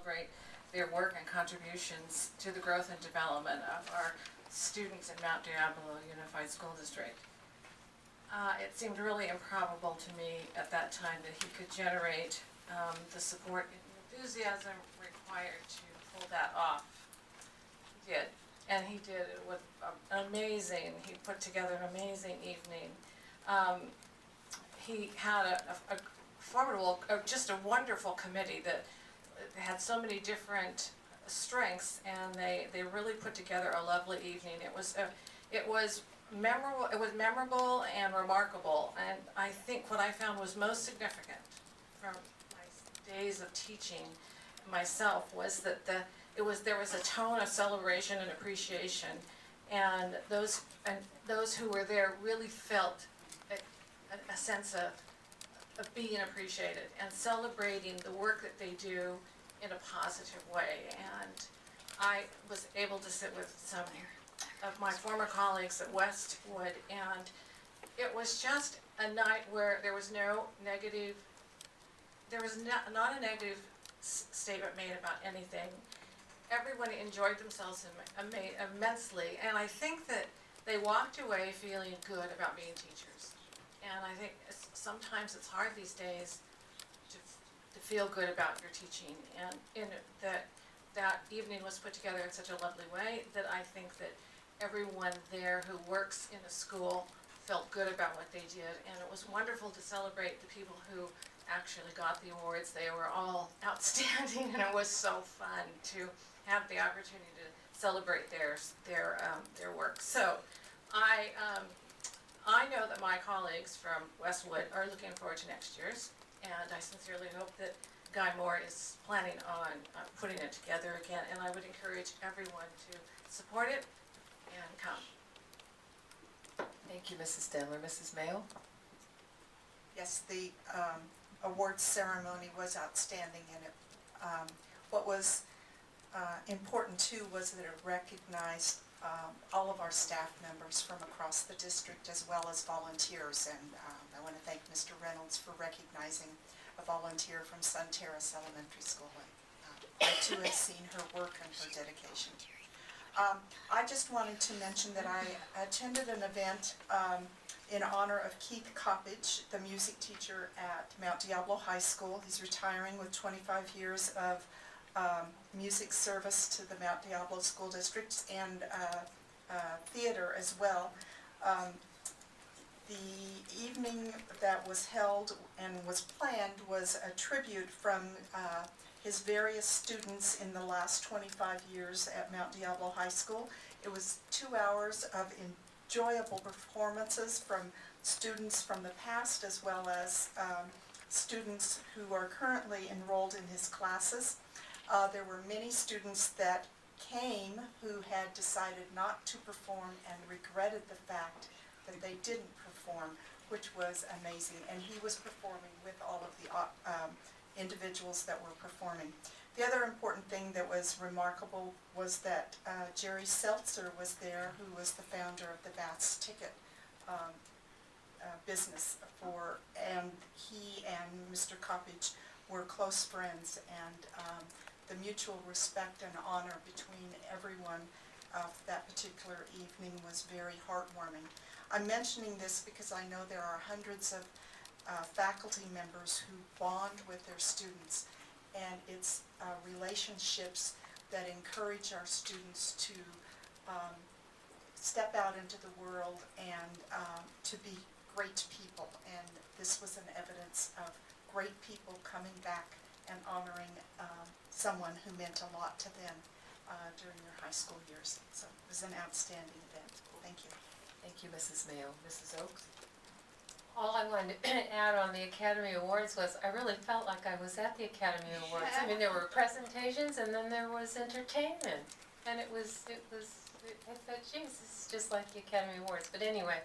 celebrate their work and contributions to the growth and development of our students in Mount Diablo Unified School District. It seemed really improbable to me at that time that he could generate the support and enthusiasm required to pull that off. He did, and he did it with he put together an amazing evening. He had a formidable, just a wonderful committee that had so many different strengths, and they really put together a lovely evening. It was memorable and remarkable, and I think what I found was most significant from my days of teaching myself was that there was a tone of celebration and appreciation, and those who were there really felt a sense of being appreciated and celebrating the work that they do in a positive way. And I was able to sit with some of my former colleagues at Westwood, and it was just a night where there was no negative, not a negative statement made about anything. Everyone enjoyed themselves immensely, and I think that they walked away feeling good about being teachers. And I think sometimes it's hard these days to feel good about your teaching, and that evening was put together in such a lovely way that I think that everyone there who works in a school felt good about what they did, and it was wonderful to celebrate the people who actually got the awards. They were all outstanding, and it was so fun to have the opportunity to celebrate their work. So I know that my colleagues from Westwood are looking forward to next year's, and I sincerely hope that Guy Moore is planning on putting it together again, and I would encourage everyone to support it and come. Thank you, Mrs. Stenler. Mrs. Mayo? Yes, the awards ceremony was outstanding, and what was important too was that it recognized all of our staff members from across the district as well as volunteers, and I want to thank Mr. Reynolds for recognizing a volunteer from Sun Terrace Elementary School. I too have seen her work and her dedication. I just wanted to mention that I attended an event in honor of Keith Coppage, the music teacher at Mount Diablo High School. He's retiring with 25 years of music service to the Mount Diablo School District and theater as well. The evening that was held and was planned was a tribute from his various students in the last 25 years at Mount Diablo High School. It was 2 hours of enjoyable performances from students from the past as well as students who are currently enrolled in his classes. There were many students that came who had decided not to perform and regretted the fact that they didn't perform, which was amazing. And he was performing with all of the individuals that were performing. The other important thing that was remarkable was that Jerry Seltzer was there, who was the founder of the Bath's Ticket business, and he and Mr. Coppage were close friends, and the mutual respect and honor between everyone that particular evening was very heartwarming. I'm mentioning this because I know there are hundreds of faculty members who bond with their students, and it's relationships that encourage our students to step out into the world and to be great people, and this was an evidence of great people coming back and honoring someone who meant a lot to them during their high school years. So it was an outstanding event. Thank you. Thank you, Mrs. Mayo. Mrs. Oaks? All I wanted to add on the Academy Awards was I really felt like I was at the Academy Awards. I mean, there were presentations and then there was entertainment, and I thought, geez, this is just like the Academy Awards. But anyway,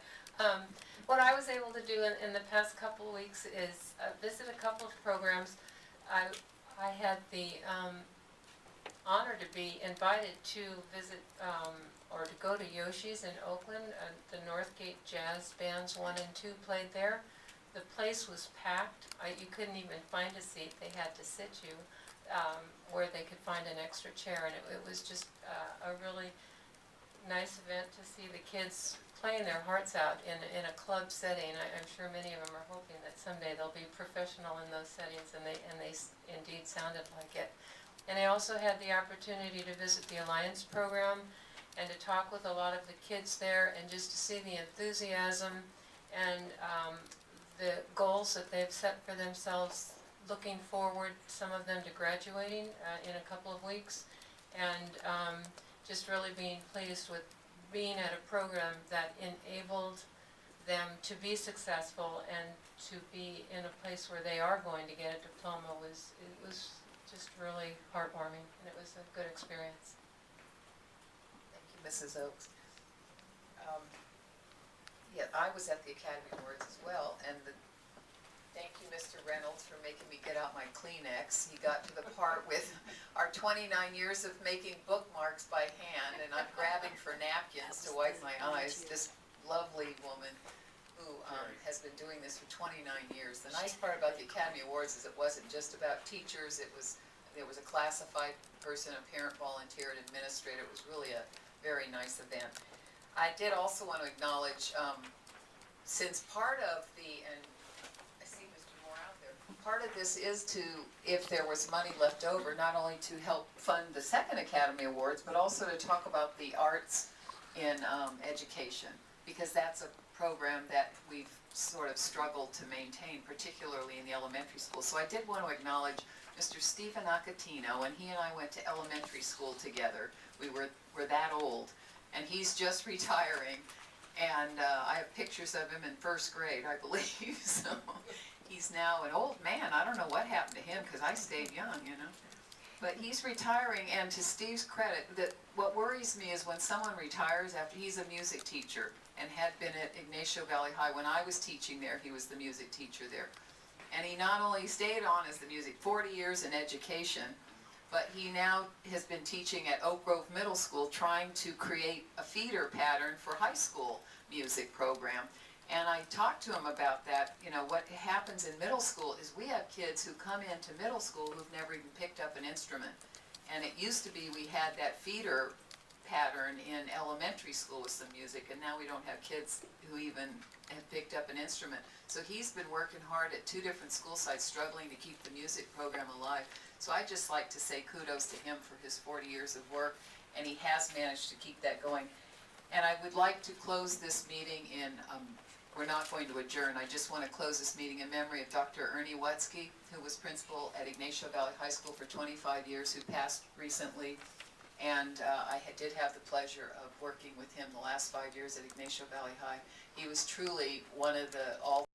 what I was able to do in the past couple of weeks is visit a couple of programs. I had the honor to be invited to visit or to go to Yoshi's in Oakland. The Northgate Jazz Bands 1 and 2 played there. The place was packed. You couldn't even find a seat. They had to sit you where they could an extra chair, and it was just a really nice event to see the kids playing their hearts out in a club setting. I'm sure many of them are hoping that someday they'll be professional in those settings, and they indeed sounded like it. And I also had the opportunity to visit the Alliance program and to talk with a lot of the kids there, and just to see the enthusiasm and the goals that they've set for themselves, looking forward, some of them to graduating in a couple of weeks, and just really being pleased with being at a program that enabled them to be successful and to be in a place where they are going to get a diploma. It was just really heartwarming, and it was a good experience. Thank you, Mrs. Oakes. Yeah, I was at the Academy Awards as well, and thank you, Mr. Reynolds, for making me get out my Kleenex. He got to the part with our 29 years of making bookmarks by hand, and I'm grabbing for napkins to wipe my eyes. This lovely woman who has been doing this for 29 years. The nice part about the Academy Awards is it wasn't just about teachers. There was a classified person, a parent volunteer, an administrator. It was really a very nice event. I did also want to acknowledge, since part of and I see Mr. Moore out there, part of this is to, if there was money left over, not only to help fund the second Academy Awards, but also to talk about the arts in education, because that's a program that we've sort of struggled to maintain, particularly in the elementary school. So I did want to acknowledge Mr. Stephen Acatino, and he and I went to elementary school together. We're that old, and he's just retiring, and I have pictures of him in first grade, I believe. So he's now an old man. I don't know what happened to him, because I stayed young, you know. But he's retiring, and to Steve's credit, that what worries me is when someone retires after he's a music teacher and had been at Ignacio Valley High. When I was teaching there, he was the music teacher there. And he not only stayed on as the music, 40 years in education, but he now has been teaching at Oak Grove Middle School, trying to create a feeder pattern for high school music program. And I talked to him about that. You know, what happens in middle school is we have kids who come into middle school who've never even picked up an instrument. And it used to be we had that feeder pattern in elementary school with some music, and now we don't have kids who even have picked up an instrument. So he's been working hard at 2 different school sites, struggling to keep the music program alive. So I'd just like to say kudos to him for his 40 years of work, and he has managed to keep that going. And I would like to close this meeting in, we're not going to adjourn, I just want to close this meeting in memory of Dr. Ernie Wutzke, who was principal at Ignacio Valley High School for 25 years, who passed recently. And I did have the pleasure of working with him the last 5 years at Ignacio Valley High. He was truly one of the all